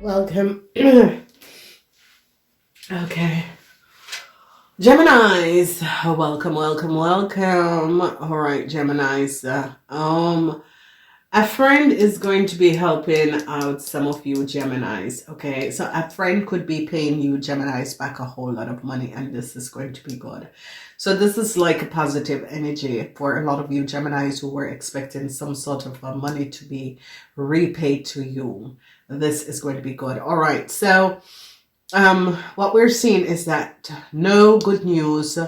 Welcome. Okay. Geminis, welcome. All right, Geminis. A friend is going to be helping out some of you Geminis. Okay, so a friend could be paying you Geminis back a whole lot of money, and this is going to be good. So this is like a positive energy for a lot of you Geminis who were expecting some sort of money to be repaid to you. This is going to be good. All right, so what we're seeing is that no good news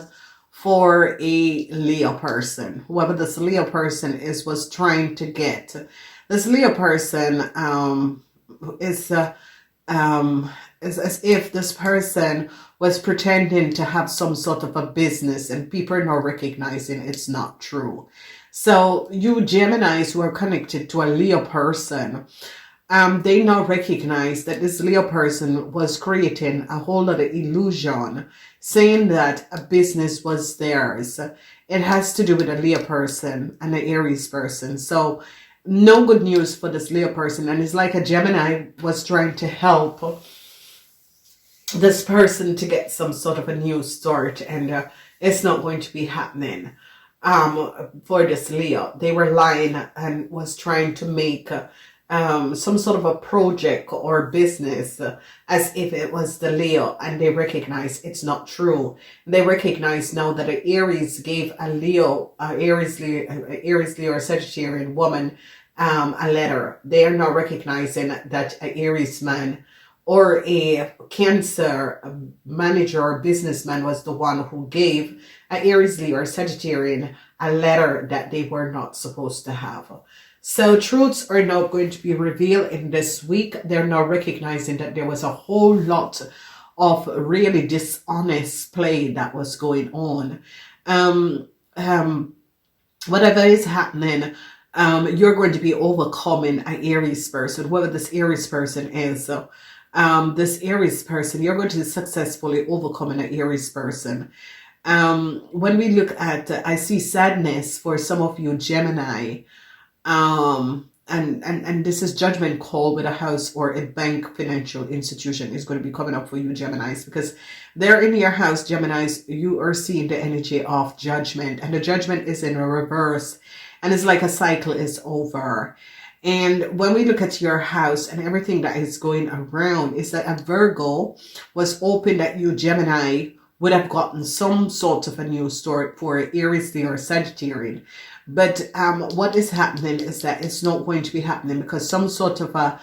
for a Leo person. Whoever this Leo person was trying to get. This Leo person is as if this person was pretending to have some sort of a business and people are not recognizing it's not true. So you Geminis who are connected to a Leo person, they now recognize that this Leo person was creating a whole lot of illusion, saying that a business was theirs. It has to do with a Leo person and an Aries person. So no good news for this Leo person. And it's like a Gemini was trying to help this person to get some sort of a new start, and it's not going to be happening for this Leo. They were lying and was trying to make some sort of a project or business as if it was the Leo, and they recognize it's not true. They recognize now that an Aries gave a Leo, Aries Leo or Sagittarian woman a letter. They are now recognizing that an Aries man or a Cancer manager or businessman was the one who gave an Aries Leo or Sagittarian a letter that they were not supposed to have. So truths are now going to be revealed in this week. They're now recognizing that there was a whole lot of really dishonest play that was going on. Whatever is happening, you're going to be overcoming an Aries person, whoever this Aries person is. This Aries person, you're going to successfully overcome an Aries person. When we look at, I see sadness for some of you Gemini. And this is judgment call with a house or a bank financial institution is going to be coming up for you Geminis, because they're in your house Geminis. You are seeing the energy of judgment, and the judgment is in a reverse, and it's like a cycle is over. And when we look at your house and everything that is going around, is that a Virgo was hoping that you Gemini would have gotten some sort of a new start for Aries Leo or Sagittarian. But what is happening is that it's not going to be happening, because some sort of a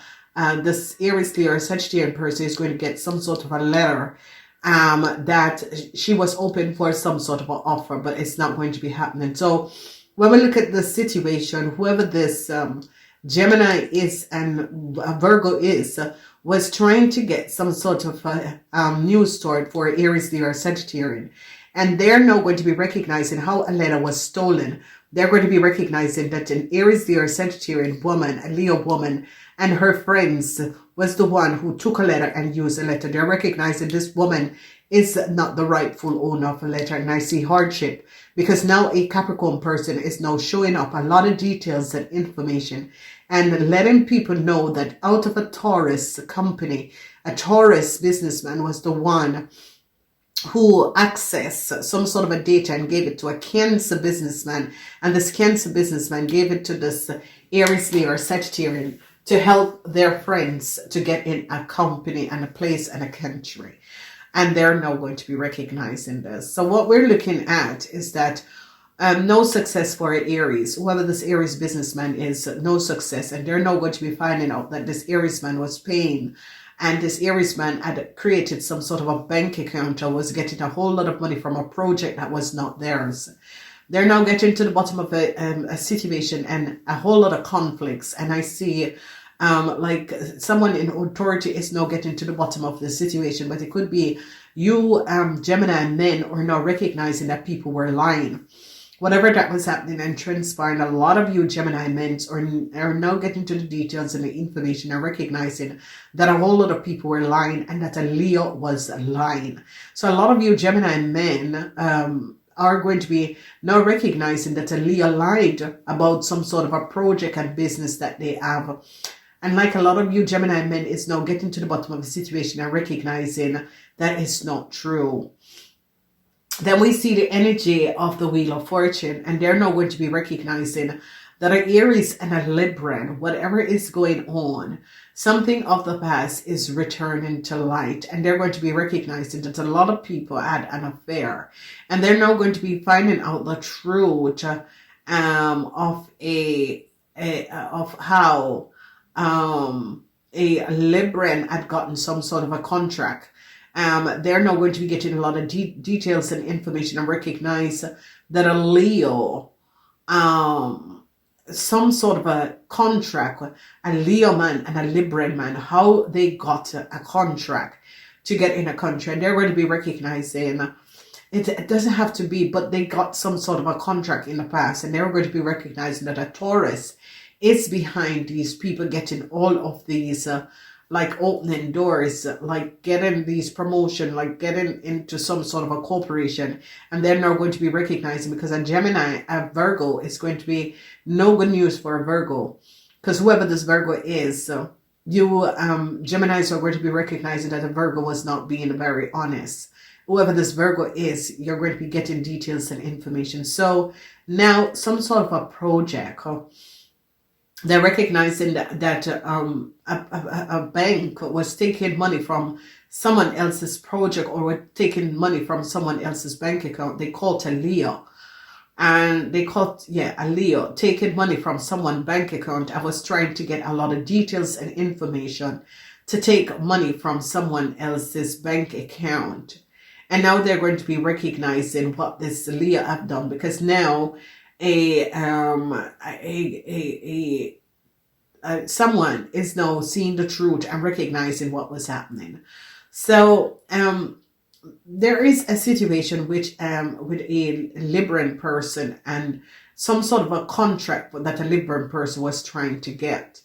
this Aries Leo or Sagittarian person is going to get some sort of a letter that she was hoping for some sort of an offer, but it's not going to be happening. So when we look at the situation, whoever this Gemini is and Virgo is, was trying to get some sort of a new start for Aries Leo or Sagittarian. And they're now going to be recognizing how a letter was stolen. They're going to be recognizing that an Aries Leo or Sagittarian woman, a Leo woman, and her friends was the one who took a letter and used a letter. They're recognizing this woman is not the rightful owner of a letter. And I see hardship, because now a Capricorn person is now showing up a lot of details and information and letting people know that out of a Taurus company, a Taurus businessman was the one who accessed some sort of a data and gave it to a Cancer businessman, and this Cancer businessman gave it to this Aries Leo or Sagittarian to help their friends to get in a company and a place and a country. And they're now going to be recognizing this. So what we're looking at is that no success for Aries. Whoever this Aries businessman is, no success. And they're now going to be finding out that this Aries man was paying, and this Aries man had created some sort of a bank account or was getting a whole lot of money from a project that was not theirs. They're now getting to the bottom of a situation and a whole lot of conflicts. And I see like someone in authority is now getting to the bottom of the situation, but it could be you Gemini men are now recognizing that people were lying. Whatever that was happening and transpiring, a lot of you Gemini men are now getting to the details and the information and recognizing that a whole lot of people were lying and that a Leo was lying. So a lot of you Gemini men are going to be now recognizing that a Leo lied about some sort of a project and business that they have. And like a lot of you Gemini men is now getting to the bottom of the situation and recognizing that it's not true. Then we see the energy of the Wheel of Fortune, and they're now going to be recognizing that an Aries and a Libran, whatever is going on, something of the past is returning to light, and they're going to be recognizing that a lot of people had an affair, and they're now going to be finding out the truth of how a Libran had gotten some sort of a contract. They're now going to be getting a lot of details and information and recognize that a Leo, some sort of a contract, a Leo man and a Libran man, how they got a contract to get in a country. And they're going to be recognizing it doesn't have to be, but they got some sort of a contract in the past. And they're going to be recognizing that a Taurus is behind these people getting all of these like opening doors, like getting these promotion, like getting into some sort of a corporation. And they're now going to be recognizing, because a Gemini, a Virgo, is going to be no good news for a Virgo, because whoever this Virgo is, you Geminis are going to be recognizing that a Virgo was not being very honest. Whoever this Virgo is, you're going to be getting details and information. So now some sort of a project, they're recognizing that a bank was taking money from someone else's project, or were taking money from someone else's bank account. They called a Leo. And they called, a Leo, taking money from someone's bank account. I was trying to get a lot of details and information to take money from someone else's bank account. And now they're going to be recognizing what this Leo have done, because now someone is now seeing the truth and recognizing what was happening. So there is a situation with a Libran person and some sort of a contract that a Libran person was trying to get.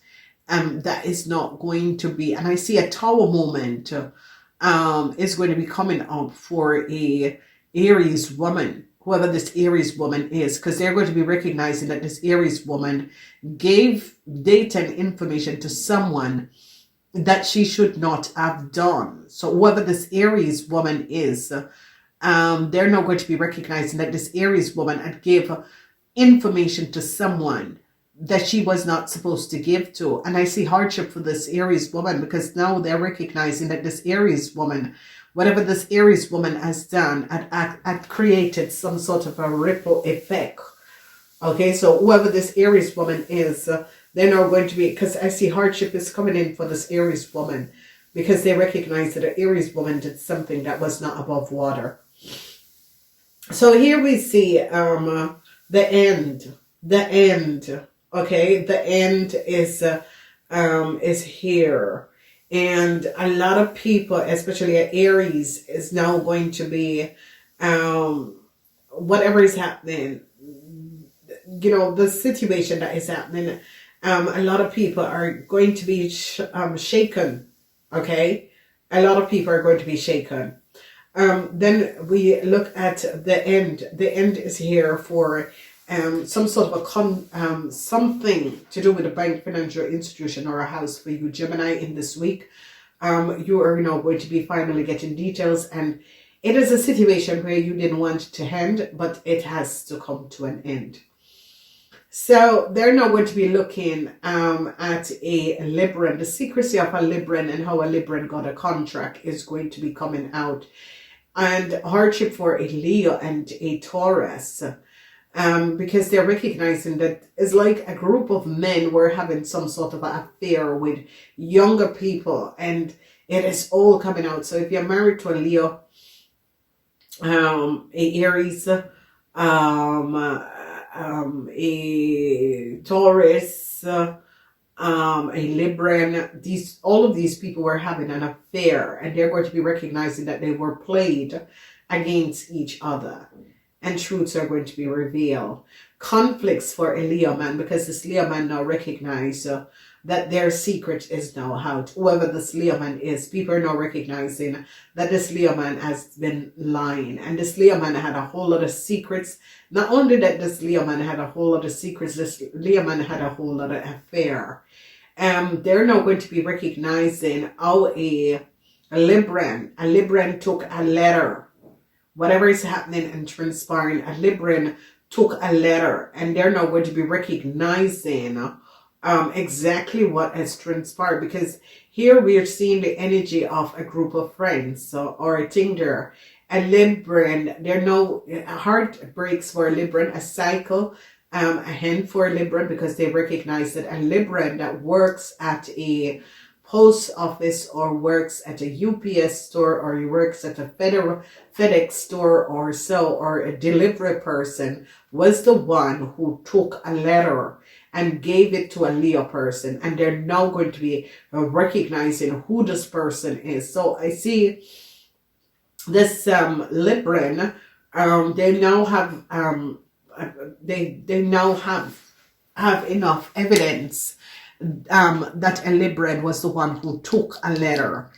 That is not going to be, and I see a Tower moment is going to be coming out for a Aries woman, whoever this Aries woman is, because they're going to be recognizing that this Aries woman gave data and information to someone that she should not have done. So whoever this Aries woman is, they're now going to be recognizing that this Aries woman had gave information to someone that she was not supposed to give to. And I see hardship for this Aries woman, because now they're recognizing that this Aries woman, whatever this Aries woman has done, had created some sort of a ripple effect. Okay, so whoever this Aries woman is, they're now going to be, because I see hardship is coming in for this Aries woman, because they recognize that an Aries woman did something that was not above water. So here we see the end. Okay, the end is here. And a lot of people, especially Aries, is now going to be, whatever is happening, the situation that is happening, a lot of people are going to be shaken, okay? A lot of people are going to be shaken. Then we look at the end. The end is here for some sort of a something to do with a bank, financial institution, or a house for you, Gemini, in this week. You are now going to be finally getting details, and it is a situation where you didn't want it to end, but it has to come to an end. So they're now going to be looking at a Libran. The secrecy of a Libran and how a Libran got a contract is going to be coming out. And hardship for a Leo and a Taurus. Because they're recognizing that it's like a group of men were having some sort of an affair with younger people, and it is all coming out. So if you're married to a Leo, a Aries, a Taurus, a Libran, all of these people were having an affair, and they're going to be recognizing that they were played against each other. And truths are going to be revealed. Conflicts for a Leo man, because this Leo man now recognize that their secret is now out. Whoever this Leo man is, people are now recognizing that this Leo man has been lying. And this Leo man had a whole lot of secrets. Not only that this Leo man had a whole lot of secrets, this Leo man had a whole lot of affair. they're now going to be recognizing how a Libran took a letter. Whatever is happening and transpiring, a Libran took a letter, and they're now going to be recognizing exactly what has transpired, because here we are seeing the energy of a group of friends, or a Tinder, a Libran. There are no heartbreaks for a Libran, a cycle, a hand for a Libran, because they recognize that a Libran that works at a post office or works at a UPS store or he works at a FedEx store or so, or a delivery person, was the one who took a letter and gave it to a Leo person, and they're now going to be recognizing who this person is. So I see this Libran, they now have they now have enough evidence that a Libran was the one who took a letter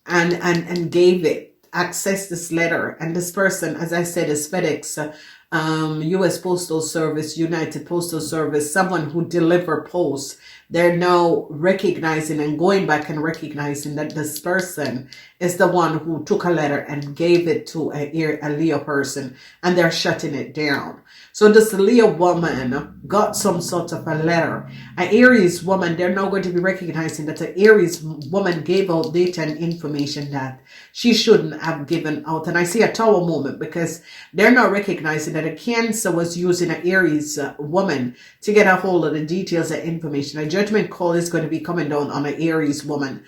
and gave it, accessed this letter. And this person, as I said, is FedEx, US Postal Service, United Postal Service, someone who deliver posts. They're now recognizing and going back and recognizing that this person is the one who took a letter and gave it to a Leo person, and they're shutting it down. So this Leo woman got some sort of a letter. An Aries woman, they're now going to be recognizing that an Aries woman gave out data and information that she shouldn't have given out. And I see a Tower moment, because they're now recognizing that a Cancer was using an Aries woman to get a hold of the details and information. A judgment call is going to be coming down on an Aries woman,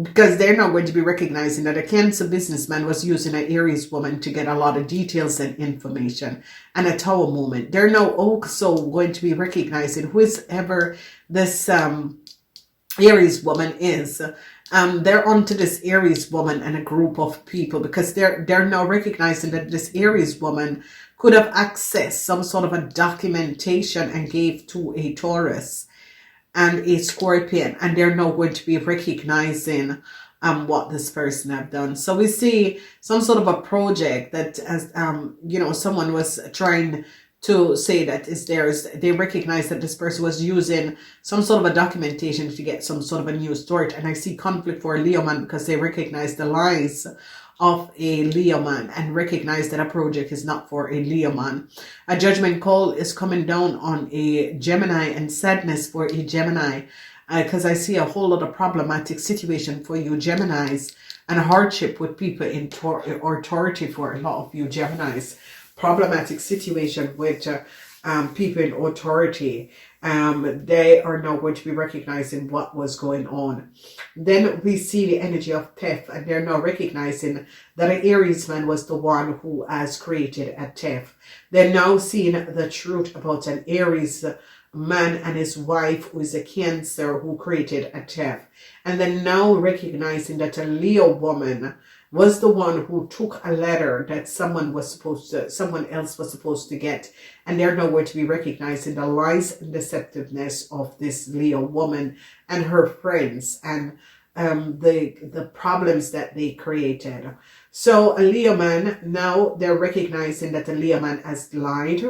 because they're now going to be recognizing that a Cancer businessman was using an Aries woman to get a lot of details and information. And a Tower moment, they're now also going to be recognizing whoever this Aries woman is. They're onto this Aries woman and a group of people, because they're now recognizing that this Aries woman could have accessed some sort of a documentation and gave to a Taurus and a Scorpion, and they're now going to be recognizing what this person have done. So we see some sort of a project that, as someone was trying to say that is theirs. They recognize that this person was using some sort of a documentation to get some sort of a news story. And I see conflict for a Leo man, because they recognize the lies of a Leo man and recognize that a project is not for a Leo man. A judgment call is coming down on a Gemini, and sadness for a Gemini, because I see a whole lot of problematic situation for you Geminis, and a hardship with people in authority for a lot of you Geminis. Problematic situation with people in authority. They are now going to be recognizing what was going on. Then we see the energy of theft, and they're now recognizing that an Aries man was the one who has created a theft. They're now seeing the truth about an Aries man and his wife, who is a Cancer, who created a theft. And then now recognizing that a Leo woman was the one who took a letter that someone else was supposed to get. And they're now going to be recognizing the lies and deceptiveness of this Leo woman and her friends, and the problems that they created. So a Leo man, now they're recognizing that a Leo man has lied.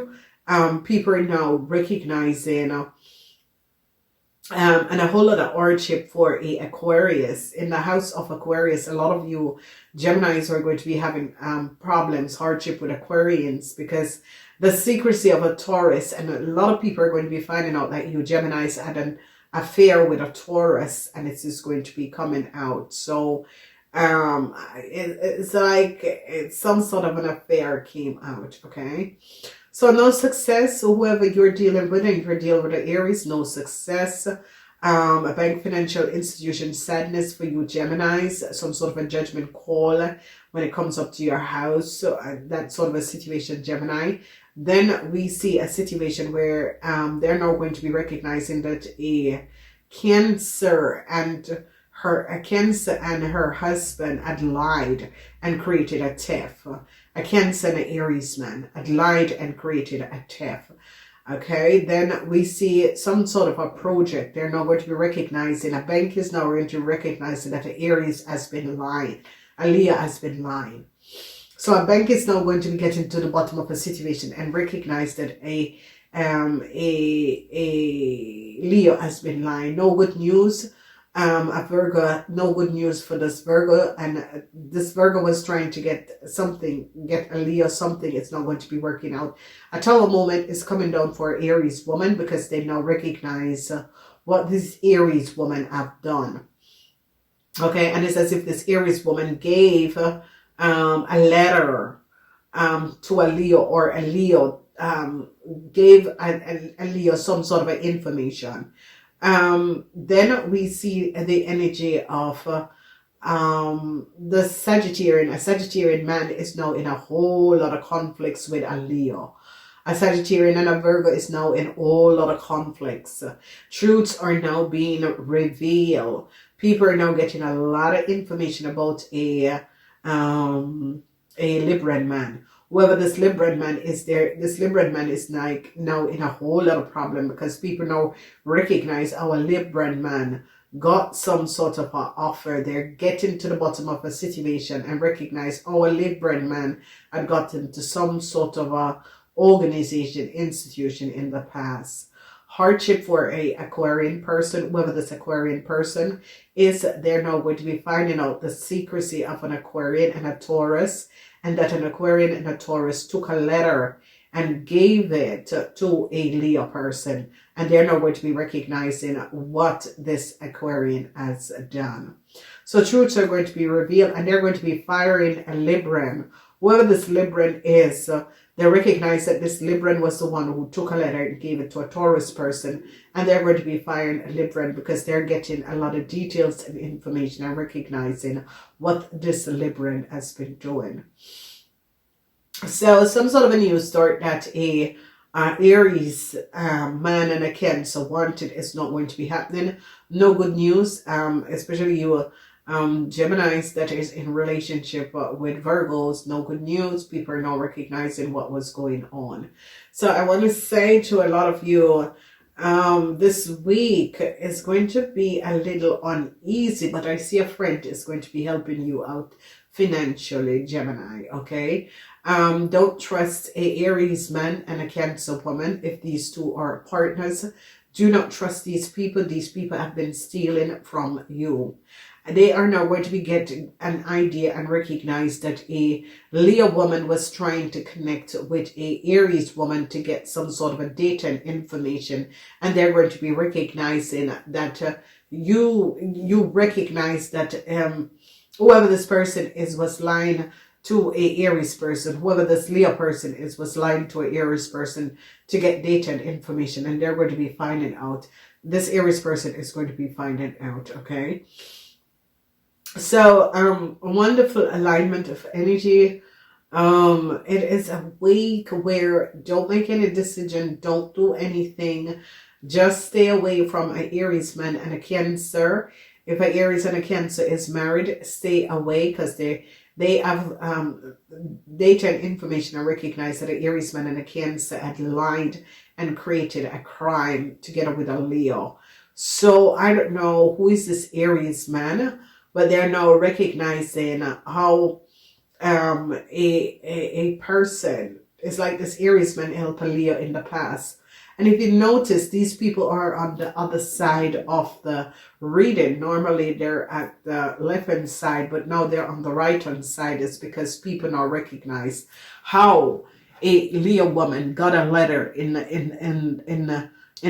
People are now recognizing and a whole lot of hardship for a Aquarius. In the house of Aquarius, a lot of you Geminis are going to be having problems, hardship with Aquarians, because the secrecy of a Taurus, and a lot of people are going to be finding out that you Geminis had an affair with a Taurus, and it's just going to be coming out. So it's like some sort of an affair came out, okay? So no success. So whoever you're dealing with, and if you're dealing with an Aries, no success. A bank, financial institution, sadness for you Geminis. Some sort of a judgment call when it comes up to your house. So that sort of a situation, Gemini. Then we see a situation where they're now going to be recognizing that a Cancer and her husband had lied and created a theft. A Cancer and an Aries man had lied and created a theft. Okay, then we see some sort of a project. They're now going to be recognizing, a bank is now going to be recognizing that an Aries has been lying. A Leo has been lying. So a bank is now going to be getting to the bottom of a situation and recognize that a a Leo has been lying. No good news. A Virgo, no good news for this Virgo, and this Virgo was trying to get a Leo something. It's not going to be working out. A Tower moment is coming down for Aries woman because they now recognize what this Aries woman have done. Okay, and it's as if this Aries woman gave a letter to a Leo, or a Leo gave a Leo some sort of information. Then we see the energy of the Sagittarian. A Sagittarian man is now in a whole lot of conflicts with a Leo. A Sagittarian and a Virgo is now in a whole lot of conflicts. Truths are now being revealed. People are now getting a lot of information about a Libran man. Whoever this Libran man is, this Libran man is like now in a whole lot of problem, because people now recognize our Libran man got some sort of an offer. They're getting to the bottom of a situation and recognize our Libran man had gotten to some sort of a organization, institution in the past. Hardship for a Aquarian person, whoever this Aquarian person is, they're now going to be finding out the secrecy of an Aquarian and a Taurus, and that an Aquarian and a Taurus took a letter and gave it to a Leo person, and they're now going to be recognizing what this Aquarian has done. So truths are going to be revealed, and they're going to be firing a Libran. Whoever this Libran is, they recognize that this Libran was the one who took a letter and gave it to a Taurus person, and they're going to be firing a Libran because they're getting a lot of details and information and recognizing what this Libran has been doing. So some sort of a news story that a Aries man and a Cancer wanted is not going to be happening. No good news, especially you Geminis that is in relationship with Virgos. No good news. People are now recognizing what was going on. So I want to say to a lot of you, this week is going to be a little uneasy, but I see a friend is going to be helping you out financially, Gemini. Okay, don't trust a Aries man and a Cancer woman. If these two are partners, do not trust these people. These people have been stealing from you. They are now going to be getting an idea and recognize that a Leo woman was trying to connect with a Aries woman to get some sort of a data and information, and they're going to be recognizing that you recognize that whoever this person is was lying to a Aries person. Whoever this Leo person is was lying to a Aries person to get data and information, and they're going to be finding out. This Aries person is going to be finding out. Okay. So, a wonderful alignment of energy. It is a week where don't make any decision, don't do anything, just stay away from an Aries man and a Cancer. If an Aries and a Cancer is married, stay away, because they have data and information and recognize that an Aries man and a Cancer had lied and created a crime together with a Leo. So I don't know who is this Aries man, but they're now recognizing how a person is like this Aries man helped a Leo in the past. And if you notice, these people are on the other side of the reading. Normally they're at the left-hand side, but now they're on the right-hand side. It's because people now recognize how a Leo woman got a letter in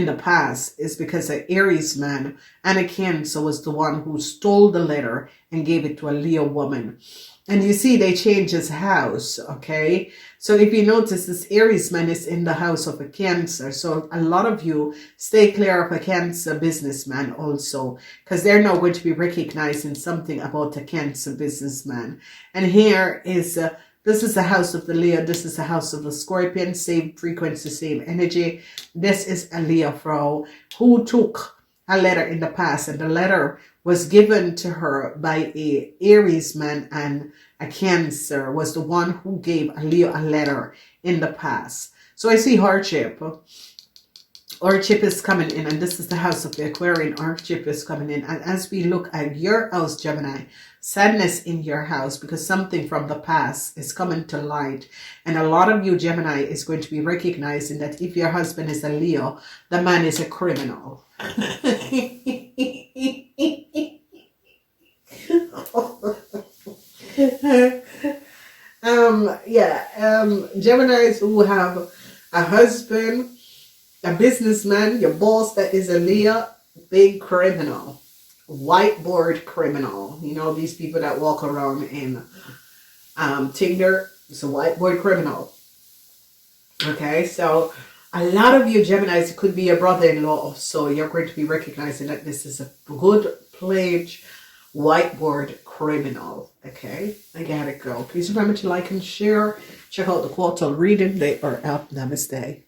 the past is because an Aries man and a Cancer was the one who stole the letter and gave it to a Leo woman. And you see, they change his house, okay? So if you notice, this Aries man is in the house of a Cancer. So a lot of you stay clear of a Cancer businessman also, because they're now going to be recognizing something about a Cancer businessman. And here is this is the house of the Leo. This is the house of the Scorpion. Same frequency, same energy. This is a Leo Frau who took a letter in the past, and the letter was given to her by a Aries man, and a Cancer was the one who gave a Leo a letter in the past. So I see hardship. Orchip is coming in, and this is the house of the Aquarian. Orchip is coming in, and as we look at your house, Gemini, sadness in your house because something from the past is coming to light, and a lot of you Gemini is going to be recognizing that if your husband is a Leo, the man is a criminal. Geminis who have a husband, a businessman, your boss that is a Leo, big criminal, whiteboard criminal. You know, these people that walk around in Tinder, it's a whiteboard criminal. Okay, so a lot of you Geminis, it could be your brother-in-law, so you're going to be recognizing that this is a good pledge whiteboard criminal. Okay, I gotta go. Please remember to like and share. Check out the quartal reading. They are out. Namaste.